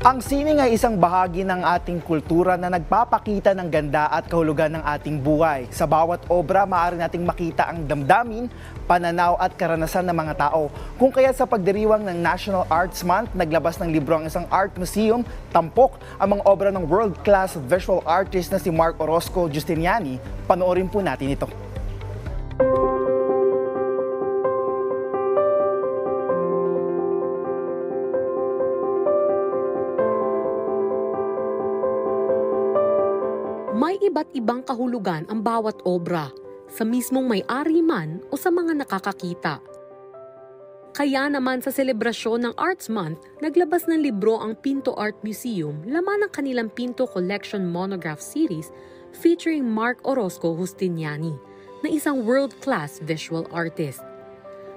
Ang sining ay isang bahagi ng ating kultura na nagpapakita ng ganda at kahulugan ng ating buhay. Sa bawat obra, maaari nating makita ang damdamin, pananaw at karanasan ng mga tao. Kung kaya sa pagdiriwang ng National Arts Month, naglabas ng libro ang isang art museum, tampok ang mga obra ng world-class visual artist na si Mark Orozco Justiniani. Panoorin po natin ito. May iba't ibang kahulugan ang bawat obra, sa mismong may-ari man o sa mga nakakakita. Kaya naman sa selebrasyon ng Arts Month, naglabas ng libro ang Pinto Art Museum, laman ng kanilang Pinto Collection Monograph Series featuring Mark Orozco Justiniani, na isang world-class visual artist.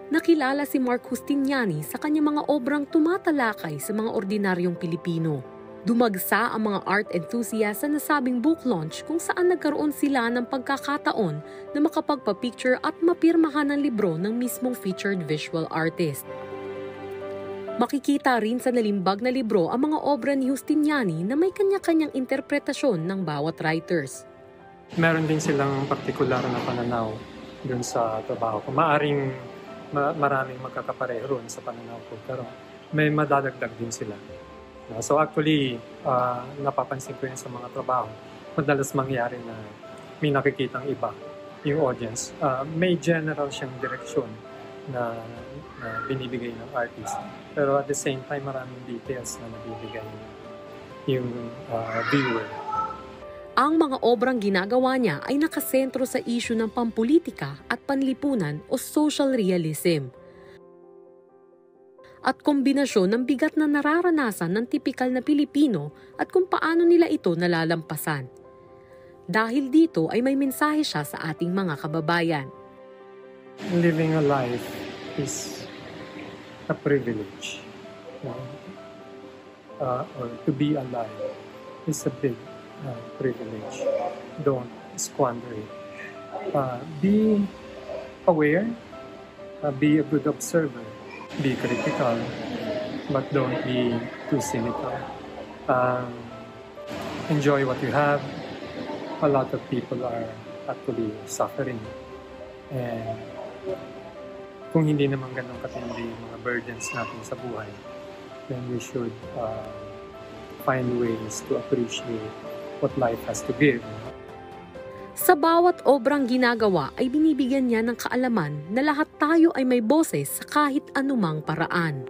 Nakilala si Mark Justiniani sa kanyang mga obrang tumatalakay sa mga ordinaryong Pilipino. Dumagsa ang mga art enthusiasts sa nasabing book launch kung saan nagkaroon sila ng pagkakataon na makapagpa-picture at mapirmahan ng libro ng mismong featured visual artist. Makikita rin sa nalimbag na libro ang mga obra ni Justiniani na may kanya-kanyang interpretasyon ng bawat writers. Meron din silang partikular na pananaw dun sa trabaho ko. Maaring maraming magkakapareho ron sa pananaw ko, pero may madadagdag din sila. So actually, napapansin ko yun sa mga trabaho. Madalas mangyari na may nakikitang iba yung audience. May general siyang direksyon na binibigay ng artist. Pero at the same time, maraming details na nabibigay yung viewer. Ang mga obrang ginagawa niya ay nakasentro sa issue ng pampulitika at panlipunan o social realism, at kombinasyon ng bigat na nararanasan ng tipikal na Pilipino at kung paano nila ito nalalampasan. Dahil dito ay may mensahe siya sa ating mga kababayan. Living a life is a privilege. Or to be alive is a big privilege. Don't squander it. Be aware, be a good observer. Be critical, but don't be too cynical. Enjoy what you have. A lot of people are actually suffering. And kung hindi naman ganun katindi yung mga burdens natin sa buhay, then we should find ways to appreciate what life has to give. Sa bawat obrang ginagawa ay binibigyan niya ng kaalaman na lahat tayo ay may boses sa kahit anumang paraan.